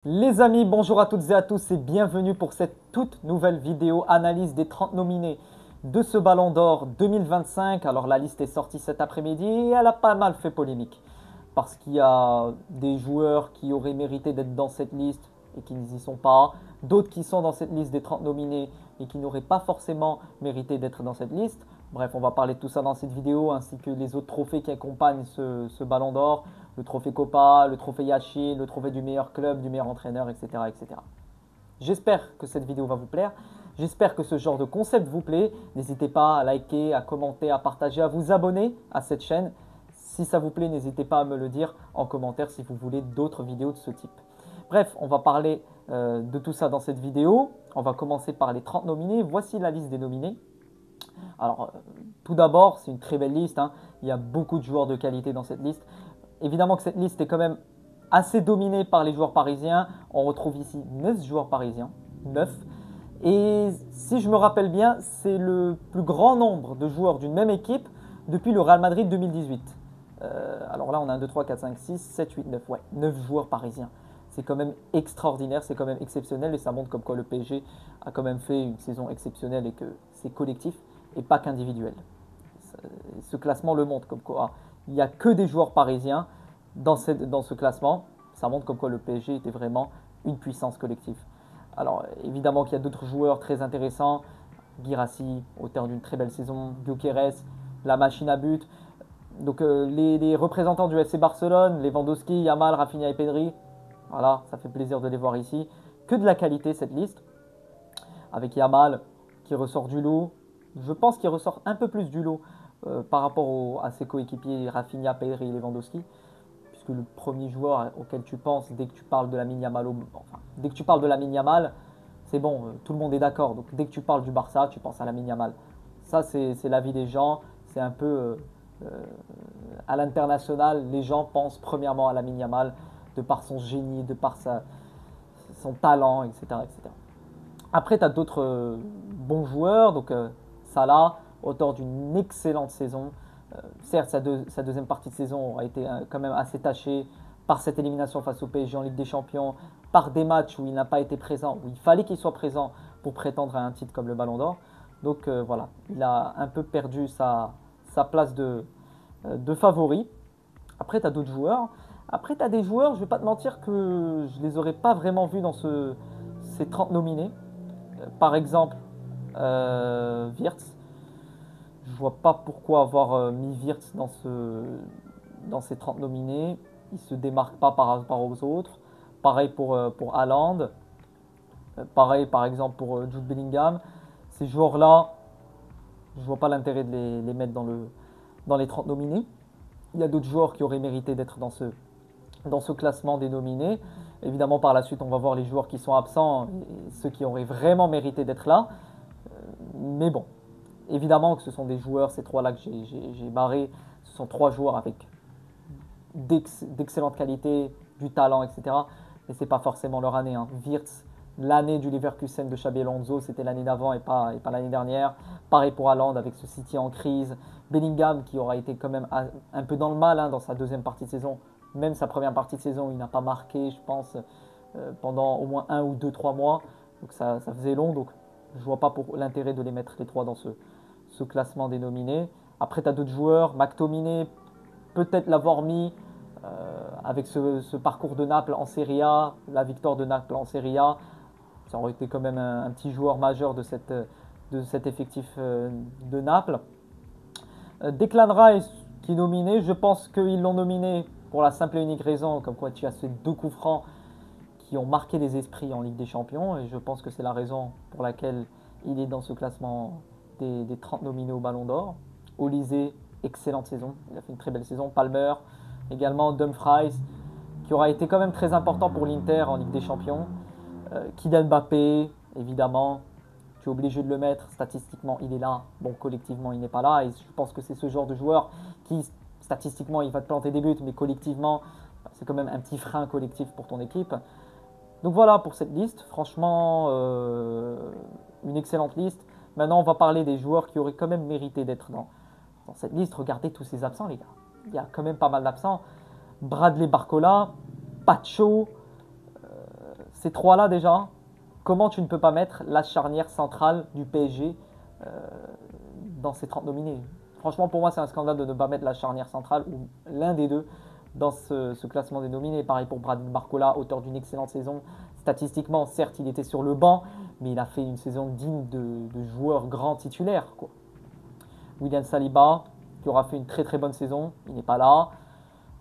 Les amis, bonjour à toutes et à tous et bienvenue pour cette toute nouvelle vidéo analyse des 30 nominés de ce Ballon d'Or 2025. Alors la liste est sortie cet après-midi et elle a pas mal fait polémique parce qu'il y a des joueurs qui auraient mérité d'être dans cette liste et qui n'y sont pas, d'autres qui sont dans cette liste des 30 nominés et qui n'auraient pas forcément mérité d'être dans cette liste. Bref, on va parler de tout ça dans cette vidéo ainsi que les autres trophées qui accompagnent ce Ballon d'Or, le trophée Copa, le trophée Yashin, le trophée du meilleur club, du meilleur entraîneur, etc. etc. J'espère que cette vidéo va vous plaire. J'espère que ce genre de concept vous plaît. N'hésitez pas à liker, à commenter, à partager, à vous abonner à cette chaîne. Si ça vous plaît, n'hésitez pas à me le dire en commentaire si vous voulez d'autres vidéos de ce type. Bref, on va parler de tout ça dans cette vidéo. On va commencer par les 30 nominés. Voici la liste des nominés. Alors, tout d'abord, c'est une très belle liste, hein. Il y a beaucoup de joueurs de qualité dans cette liste. Évidemment que cette liste est quand même assez dominée par les joueurs parisiens. On retrouve ici 9 joueurs parisiens. 9. Et si je me rappelle bien, c'est le plus grand nombre de joueurs d'une même équipe depuis le Real Madrid 2018. Alors là, on a 1, 2, 3, 4, 5, 6, 7, 8, 9. Ouais, 9 joueurs parisiens. C'est quand même extraordinaire, c'est quand même exceptionnel et ça montre comme quoi le PSG a quand même fait une saison exceptionnelle et que c'est collectif et pas qu'individuel. Ce classement le montre comme quoi il n'y a que des joueurs parisiens dans ce classement. Ça montre comme quoi le PSG était vraiment une puissance collective. Alors évidemment qu'il y a d'autres joueurs très intéressants. Guirassy, auteur d'une très belle saison. Gyökeres, la machine à but. Donc les représentants du FC Barcelone, Lewandowski, Yamal, Rafinha et Pedri. Voilà, ça fait plaisir de les voir ici. Que de la qualité cette liste. Avec Yamal qui ressort du lot. Je pense qu'il ressort un peu plus du lot par rapport à ses coéquipiers Rafinha, Pedri et Lewandowski. Puisque le premier joueur auquel tu penses dès que tu parles de la Yamal, enfin, dès que tu parles de la Yamal, c'est bon, tout le monde est d'accord. Donc dès que tu parles du Barça, tu penses à la Yamal. Ça, c'est l'avis des gens. C'est un peu à l'international, les gens pensent premièrement à la Yamal de par son génie, de par son talent, etc., etc. Après, tu as d'autres bons joueurs. Donc Salah, auteur d'une excellente saison. Certes, sa deuxième partie de saison a été quand même assez tachée par cette élimination face au PSG en Ligue des Champions, par des matchs où il n'a pas été présent, où il fallait qu'il soit présent pour prétendre à un titre comme le Ballon d'Or. Donc voilà, il a un peu perdu sa place de favori. Après, tu as d'autres joueurs. Après, tu as des joueurs, je ne vais pas te mentir, que je ne les aurais pas vraiment vus dans ces 30 nominés. Par exemple, Wirtz. Je vois pas pourquoi avoir mis Wirtz dans ces 30 nominés. Il se démarque pas par rapport aux autres. Pareil pour Haaland. Pareil par exemple pour Jude Bellingham. Ces joueurs-là, je vois pas l'intérêt de les mettre dans les 30 nominés. Il y a d'autres joueurs qui auraient mérité d'être dans ce classement des nominés. Évidemment, par la suite, on va voir les joueurs qui sont absents et ceux qui auraient vraiment mérité d'être là. Mais bon, évidemment que ce sont des joueurs, ces trois-là que j'ai barrés, ce sont trois joueurs avec d'excellente qualité, du talent, etc. Mais ce n'est pas forcément leur année, hein. Wirtz, l'année du Leverkusen de Xabi Alonso, c'était l'année d'avant et pas l'année dernière. Pareil pour Haaland avec ce City en crise. Bellingham qui aura été quand même un peu dans le mal, hein, dans sa deuxième partie de saison. Même sa première partie de saison, il n'a pas marqué, je pense, pendant au moins 1 ou 2, 3 mois. Donc ça faisait long. Donc je ne vois pas pour l'intérêt de les mettre les trois dans ce classement des nominés. Après, tu as d'autres joueurs. McTominay, peut-être l'avoir mis avec ce parcours de Naples en Serie A, la victoire de Naples en Serie A. Ça aurait été quand même un petit joueur majeur de cet effectif de Naples. Declan Rice, qui est nominé, je pense qu'ils l'ont nominé pour la simple et unique raison, comme quoi tu as ces deux coups francs qui ont marqué les esprits en Ligue des Champions, et je pense que c'est la raison pour laquelle il est dans ce classement des 30 nominés au Ballon d'Or. Olysée, excellente saison, il a fait une très belle saison. Palmer, également Dumfries, qui aura été quand même très important pour l'Inter en Ligue des Champions. Kylian Mbappé, évidemment, tu es obligé de le mettre. Statistiquement, il est là. Bon, collectivement, il n'est pas là. Et je pense que c'est ce genre de joueur qui, statistiquement, il va te planter des buts, mais collectivement, c'est quand même un petit frein collectif pour ton équipe. Donc voilà pour cette liste. Franchement, une excellente liste. Maintenant, on va parler des joueurs qui auraient quand même mérité d'être dans cette liste. Regardez tous ces absents, les gars. Il y a quand même pas mal d'absents. Bradley Barcola, Pacho, Ces trois-là déjà, comment tu ne peux pas mettre la charnière centrale du PSG dans ces 30 nominés? Franchement, pour moi, c'est un scandale de ne pas mettre la charnière centrale ou l'un des deux dans ce classement des nominés. Pareil pour Bradley Barcola, auteur d'une excellente saison. Statistiquement, certes, il était sur le banc, mais il a fait une saison digne de joueur grand titulaire, quoi. William Saliba, qui aura fait une très très bonne saison, il n'est pas là.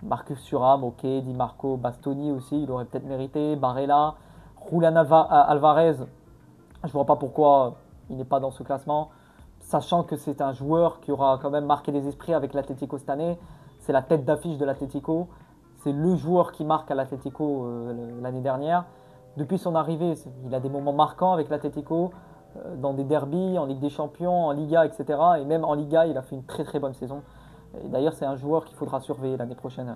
Marcus Thuram, ok. Di Marco, Bastoni aussi, il aurait peut-être mérité. Barella, Julian Alvarez, je ne vois pas pourquoi il n'est pas dans ce classement, sachant que c'est un joueur qui aura quand même marqué les esprits avec l'Atlético cette année. C'est la tête d'affiche de l'Atlético. C'est le joueur qui marque à l'Atlético l'année dernière. Depuis son arrivée, il a des moments marquants avec l'Atlético, dans des derbies, en Ligue des Champions, en Liga, etc. Et même en Liga, il a fait une très très bonne saison. D'ailleurs, c'est un joueur qu'il faudra surveiller l'année prochaine,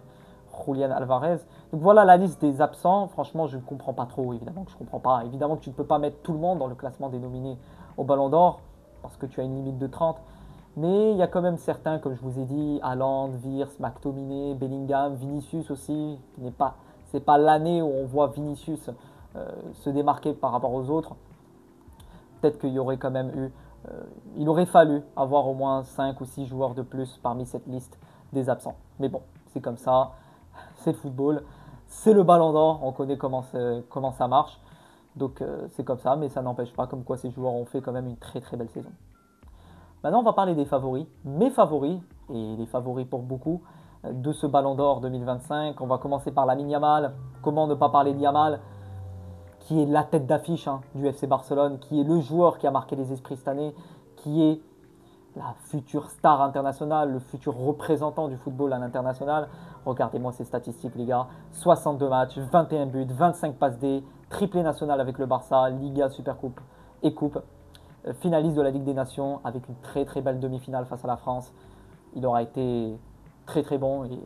Julian Alvarez. Donc voilà la liste des absents. Franchement, je ne comprends pas trop, évidemment que je ne comprends pas. Évidemment que tu ne peux pas mettre tout le monde dans le classement des nominés au Ballon d'Or, parce que tu as une limite de 30. Mais il y a quand même certains, comme je vous ai dit, Haaland, Wirtz, McTominay, Bellingham, Vinicius aussi. C'est pas l'année où on voit Vinicius se démarquer par rapport aux autres. Peut-être qu'il y aurait quand même eu... il aurait fallu avoir au moins 5 ou 6 joueurs de plus parmi cette liste des absents. Mais bon, c'est comme ça, c'est le football, c'est le Ballon d'Or, on connaît comment ça marche. Donc c'est comme ça, mais ça n'empêche pas comme quoi ces joueurs ont fait quand même une très très belle saison. Maintenant, on va parler des favoris, mes favoris, et les favoris pour beaucoup, de ce Ballon d'Or 2025. On va commencer par Lamine Yamal. Comment ne pas parler de Yamal, qui est la tête d'affiche du FC Barcelone, qui est le joueur qui a marqué les esprits cette année, qui est la future star internationale, le futur représentant du football à l'international. Regardez-moi ces statistiques, les gars. 62 matchs, 21 buts, 25 passes D, triplé national avec le Barça, Liga, Supercoupe et Coupe. Finaliste de la Ligue des Nations avec une très très belle demi-finale face à la France. Il aura été très très bon et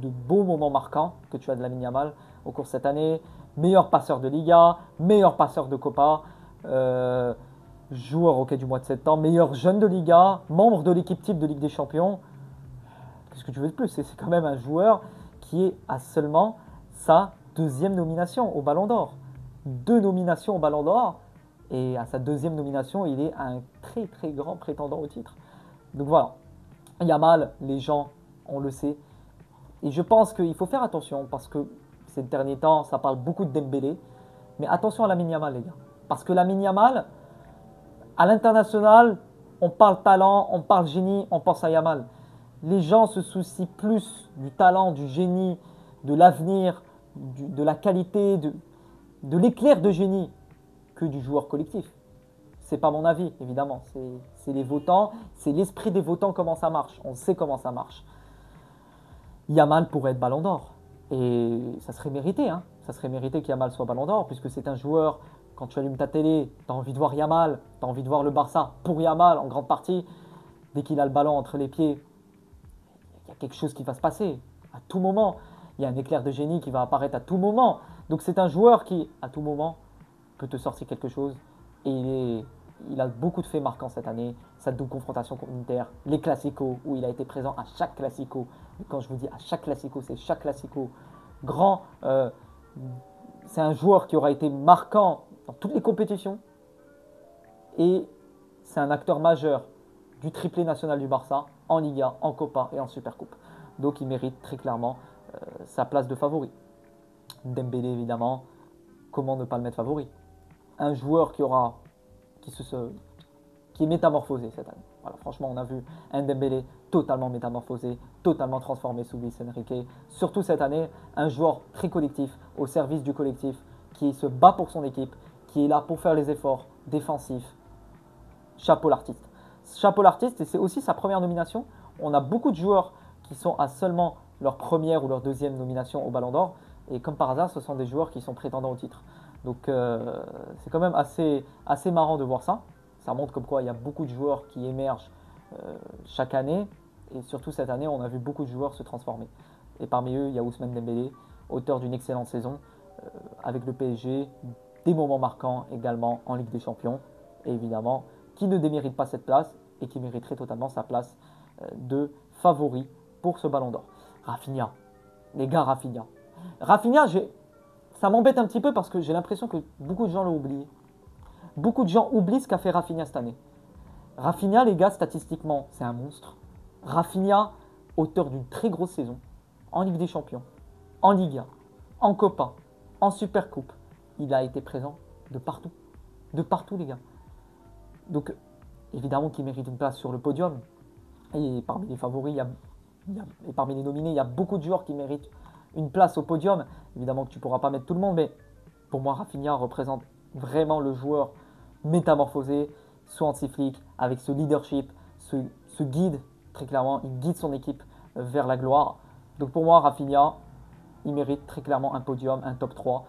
de beaux moments marquants que tu as de Lamine Yamal au cours de cette année. Meilleur passeur de Liga, meilleur passeur de Copa, joueur du mois de septembre, meilleur jeune de Liga, membre de l'équipe type de Ligue des Champions. Qu'est-ce que tu veux de plus? C'est quand même un joueur qui est à seulement sa deuxième nomination au Ballon d'Or. 2 nominations au Ballon d'Or, et à sa deuxième nomination, il est un très très grand prétendant au titre. Donc voilà, Yamal, les gens, on le sait. Et je pense qu'il faut faire attention parce que ces derniers temps, ça parle beaucoup de Dembélé. Mais attention à Lamine Yamal, les gars. Parce que Lamine Yamal, à l'international, on parle talent, on parle génie, on pense à Yamal. Les gens se soucient plus du talent, du génie, de l'avenir, de la qualité, de l'éclair de génie que du joueur collectif. C'est pas mon avis, évidemment. C'est les votants, c'est l'esprit des votants, comment ça marche. On sait comment ça marche. Yamal pourrait être Ballon d'Or. Et ça serait mérité, hein. Ça serait mérité qu'Yamal soit Ballon d'Or, puisque c'est un joueur, quand tu allumes ta télé, tu as envie de voir Yamal, tu as envie de voir le Barça pour Yamal en grande partie. Dès qu'il a le ballon entre les pieds, il y a quelque chose qui va se passer. À tout moment, il y a un éclair de génie qui va apparaître à tout moment. Donc c'est un joueur qui, à tout moment, peut te sortir quelque chose. Et il a beaucoup de faits marquants cette année. Sa double confrontation contre l'Inter, les classicos, où il a été présent à chaque classico. Et quand je vous dis à chaque classico, c'est chaque classico. Grand, c'est un joueur qui aura été marquant dans toutes les compétitions. Et c'est un acteur majeur du triplé national du Barça, en Liga, en Copa et en Supercoupe. Donc il mérite très clairement sa place de favori. Dembélé, évidemment, comment ne pas le mettre favori? Un joueur qui est métamorphosé cette année. Voilà, franchement, on a vu un Dembélé totalement métamorphosé, totalement transformé sous Luis Enrique. Surtout cette année, un joueur très collectif, au service du collectif, qui se bat pour son équipe, qui est là pour faire les efforts défensifs. Chapeau l'artiste. Chapeau l'artiste, et c'est aussi sa première nomination. On a beaucoup de joueurs qui sont à seulement leur première ou leur deuxième nomination au Ballon d'Or. Et comme par hasard, ce sont des joueurs qui sont prétendants au titre. Donc c'est quand même assez marrant de voir ça. Ça montre comme quoi il y a beaucoup de joueurs qui émergent chaque année. Et surtout cette année, on a vu beaucoup de joueurs se transformer. Et parmi eux, il y a Ousmane Dembélé, auteur d'une excellente saison avec le PSG, des moments marquants également en Ligue des Champions. Et évidemment, qui ne démérite pas cette place et qui mériterait totalement sa place de favori pour ce Ballon d'Or. Rafinha. Les gars, Rafinha. Rafinha, ça m'embête un petit peu parce que j'ai l'impression que beaucoup de gens l'ont oublié. Beaucoup de gens oublient ce qu'a fait Rafinha cette année. Rafinha, les gars, statistiquement, c'est un monstre. Rafinha, auteur d'une très grosse saison, en Ligue des Champions, en Liga, en Copa, en Supercoupe. Il a été présent de partout. De partout, les gars. Donc, évidemment qu'il mérite une place sur le podium. Et parmi les favoris, et parmi les nominés, il y a beaucoup de joueurs qui méritent une place au podium. Évidemment que tu ne pourras pas mettre tout le monde, mais pour moi, Rafinha représente vraiment le joueur métamorphosé sous Hansi Flick, avec ce leadership, ce guide, très clairement, il guide son équipe vers la gloire. Donc pour moi, Rafinha, il mérite très clairement un podium, un top 3,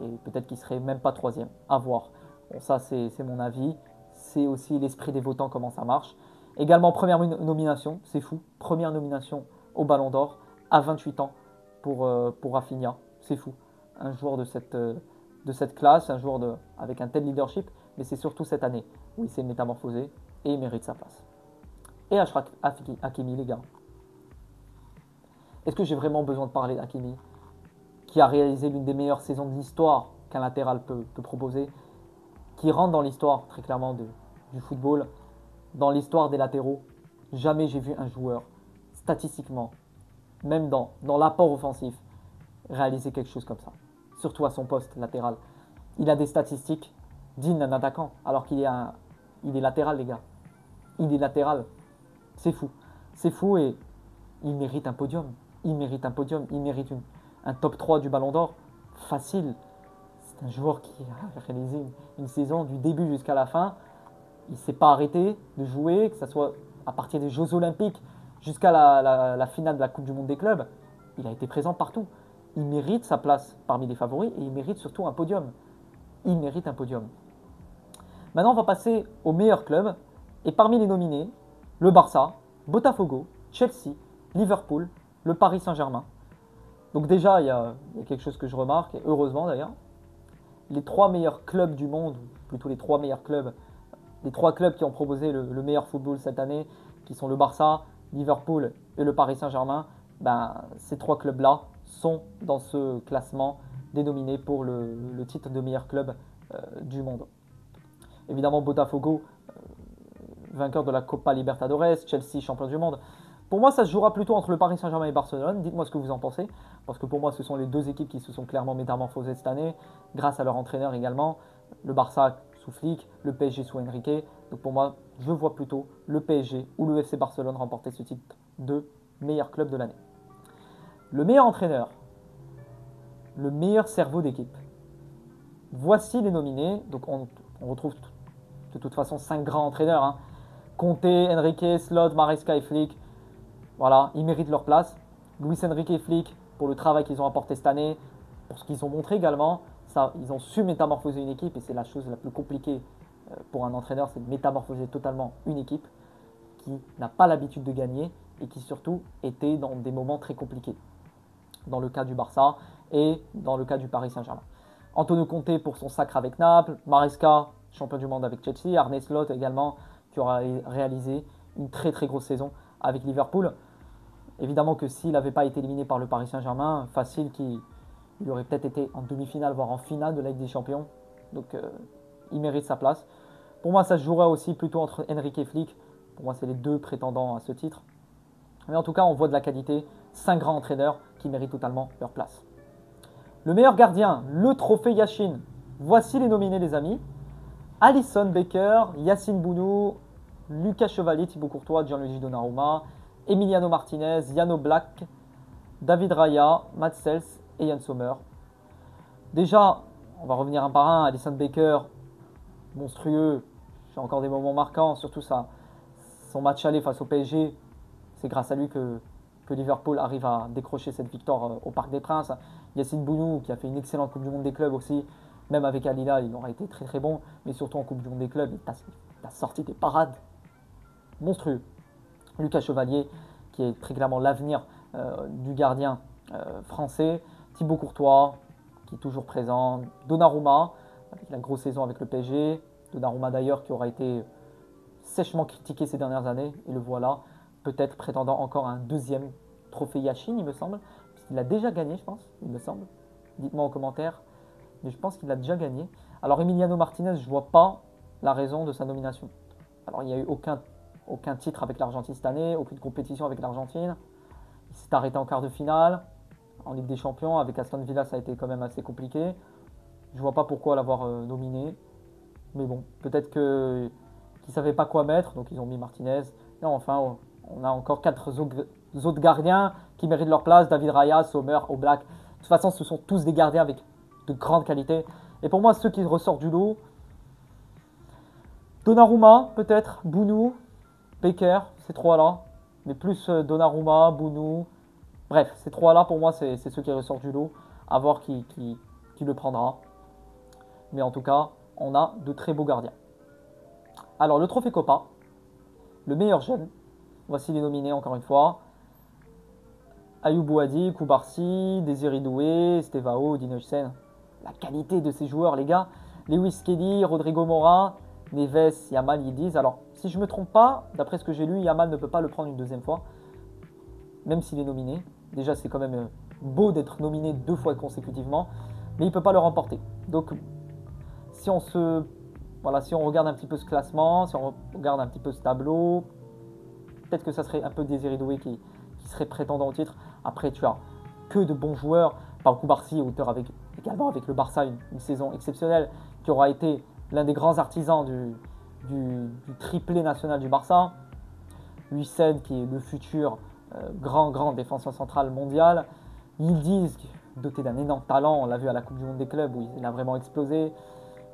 et peut-être qu'il serait même pas troisième, à voir. Bon, ça c'est mon avis, c'est aussi l'esprit des votants, comment ça marche. Également, première nomination, c'est fou, première nomination au Ballon d'Or, à 28 ans pour Rafinha, c'est fou. Un joueur de cette classe, un joueur avec un tel leadership, mais c'est surtout cette année où il s'est métamorphosé et il mérite sa place. Et Achraf Hakimi, les gars. Est-ce que j'ai vraiment besoin de parler d'Hakimi, qui a réalisé l'une des meilleures saisons de l'histoire qu'un latéral peut proposer, qui rentre dans l'histoire très clairement du football, dans l'histoire des latéraux. Jamais j'ai vu un joueur, statistiquement, même dans l'apport offensif, réaliser quelque chose comme ça. Surtout à son poste latéral. Il a des statistiques dignes d'un attaquant, alors qu'il est latéral, les gars. Il est latéral. C'est fou. C'est fou et il mérite un podium. Il mérite un podium. Il mérite un top 3 du Ballon d'Or. Facile. C'est un joueur qui a réalisé une saison du début jusqu'à la fin. Il ne s'est pas arrêté de jouer, que ce soit à partir des Jeux Olympiques jusqu'à la finale de la Coupe du Monde des clubs. Il a été présent partout. Il mérite sa place parmi les favoris et il mérite surtout un podium. Il mérite un podium. Maintenant, on va passer aux meilleurs clubs. Et parmi les nominés, le Barça, Botafogo, Chelsea, Liverpool, le Paris Saint-Germain. Donc déjà, il y a quelque chose que je remarque, et heureusement d'ailleurs. Les 3 meilleurs clubs du monde, ou plutôt les 3 meilleurs clubs, les 3 clubs qui ont proposé le meilleur football cette année, qui sont le Barça, Liverpool et le Paris Saint-Germain, ces 3 clubs-là sont dans ce classement dénominé pour le titre de meilleur club du monde. Évidemment, Botafogo, vainqueur de la Copa Libertadores, Chelsea, champion du monde. Pour moi, ça se jouera plutôt entre le Paris Saint-Germain et Barcelone. Dites-moi ce que vous en pensez, parce que pour moi, ce sont les 2 équipes qui se sont clairement métamorphosées cette année, grâce à leur entraîneur également. Le Barça sous Flick, le PSG sous Enrique. Donc pour moi, je vois plutôt le PSG ou le FC Barcelone remporter ce titre de meilleur club de l'année. Le meilleur entraîneur, le meilleur cerveau d'équipe. Voici les nominés. Donc on retrouve de toute façon 5 grands entraîneurs. Hein. Conte, Enrique, Slot, Maresca et Flick. Voilà, ils méritent leur place. Luis Enrique et Flick pour le travail qu'ils ont apporté cette année, pour ce qu'ils ont montré également. Ça, ils ont su métamorphoser une équipe et c'est la chose la plus compliquée pour un entraîneur, c'est de métamorphoser totalement une équipe qui n'a pas l'habitude de gagner et qui surtout était dans des moments très compliqués. Dans le cas du Barça et dans le cas du Paris Saint-Germain. Antonio Conte pour son sacre avec Naples, Maresca, champion du monde avec Chelsea, Arne Slot également, qui aura réalisé une très très grosse saison avec Liverpool. Évidemment que s'il n'avait pas été éliminé par le Paris Saint-Germain, facile qu'il aurait peut-être été en demi-finale, voire en finale de la Ligue des Champions. Donc il mérite sa place. Pour moi, ça se jouerait aussi plutôt entre Enrique et Flick. Pour moi, c'est les 2 prétendants à ce titre. Mais en tout cas, on voit de la qualité. 5 grands entraîneurs qui méritent totalement leur place. Le meilleur gardien, le trophée Yashin. Voici les nominés, les amis. Alisson Becker, Yacine Bounou, Lucas Chevalier, Thibaut Courtois, Gianluigi Donnarumma, Emiliano Martinez, Yano Black, David Raya, Mats Sels et Yann Sommer. Déjà, on va revenir un par un. Alisson Becker, monstrueux. J'ai encore des moments marquants, surtout son match aller face au PSG. C'est grâce à lui que Liverpool arrive à décrocher cette victoire au Parc des Princes. Yacine Bounou qui a fait une excellente Coupe du Monde des clubs aussi. Même avec Al Hilal, il aura été très très bon. Mais surtout en Coupe du Monde des clubs, il a sorti des parades monstrueux. Lucas Chevalier qui est très clairement l'avenir du gardien français. Thibaut Courtois qui est toujours présent. Donnarumma avec la grosse saison avec le PSG. Donnarumma d'ailleurs qui aura été sèchement critiqué ces dernières années. Et le voilà, peut-être prétendant encore à un 2e trophée Yashin, il me semble. Puisqu'il a déjà gagné, je pense, il me semble. Dites-moi en commentaire. mais je pense qu'il l'a déjà gagné. Alors Emiliano Martinez, je ne vois pas la raison de sa nomination. Alors il n'y a eu aucun titre avec l'Argentine cette année, aucune compétition avec l'Argentine. Il s'est arrêté en quart de finale. En Ligue des Champions, avec Aston Villa, ça a été quand même assez compliqué. Je ne vois pas pourquoi l'avoir nominé. Mais bon, peut-être qu'ils ne savaient pas quoi mettre, donc ils ont mis Martinez. Et enfin, on a encore 4 autres gardiens qui méritent leur place. David Raya, Sommer, Oblak. De toute façon, ce sont tous des gardiens avec de grandes qualités. Et pour moi, ceux qui ressortent du lot, Donnarumma, peut-être, Bounou, Baker, ces trois-là. Mais plus Donnarumma, Bounou. Bref, ces trois-là, pour moi, c'est ceux qui ressortent du lot. À voir qui le prendra. Mais en tout cas, on a de très beaux gardiens. Alors, le trophée Copa, le meilleur jeune. Voici les nominés encore une fois. Ayoub Bouhaddi, Koubarsi, Désiré Doué, Estevao, Dino Hussein. La qualité de ces joueurs, les gars. Lewis Kelly, Rodrigo Mora, Neves, Yamal, Yildiz. Alors, si je ne me trompe pas, d'après ce que j'ai lu, Yamal ne peut pas le prendre une deuxième fois. Même s'il est nominé. Déjà, c'est quand même beau d'être nominé 2 fois consécutivement. Mais il ne peut pas le remporter. Donc, si on regarde un petit peu ce classement, si on regarde un petit peu ce tableau, peut-être que ça serait un peu Désiré Doué qui serait prétendant au titre. Après, tu as que de bons joueurs. Par Koubarsi, auteur également avec le Barça, une saison exceptionnelle, qui aura été l'un des grands artisans du triplé national du Barça. Hussein, qui est le futur grand défenseur central mondial. Yildiz, doté d'un énorme talent, on l'a vu à la Coupe du Monde des clubs où il a vraiment explosé.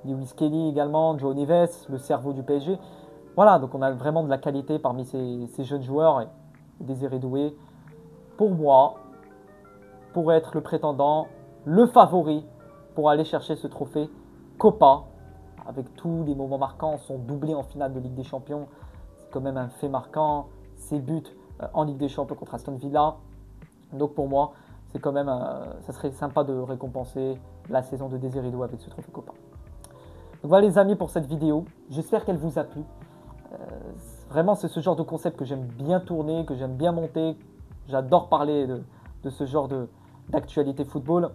Lewis Kelly également, Joe Neves, le cerveau du PSG. Voilà, donc on a vraiment de la qualité parmi ces jeunes joueurs. Et Désiré Doué, pour moi, pourrait être le prétendant, le favori pour aller chercher ce trophée Copa, avec tous les moments marquants, son doublé en finale de Ligue des Champions. C'est quand même un fait marquant. Ses buts en Ligue des Champions contre Aston Villa. Donc pour moi, c'est quand même, ça serait sympa de récompenser la saison de Désiré Doué avec ce trophée Copa. Donc voilà les amis pour cette vidéo. J'espère qu'elle vous a plu. Vraiment, c'est ce genre de concept que j'aime bien tourner, que j'aime bien monter. J'adore parler de ce genre d'actualité football.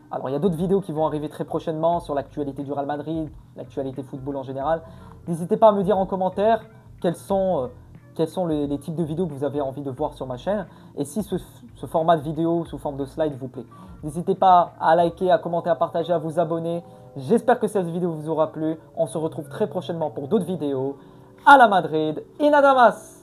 Alors, il y a d'autres vidéos qui vont arriver très prochainement sur l'actualité du Real Madrid, l'actualité football en général. N'hésitez pas à me dire en commentaire quels sont les types de vidéos que vous avez envie de voir sur ma chaîne et si ce format de vidéo sous forme de slide vous plaît. N'hésitez pas à liker, à commenter, à partager, à vous abonner. J'espère que cette vidéo vous aura plu. On se retrouve très prochainement pour d'autres vidéos. À la Madrid, in Adamas!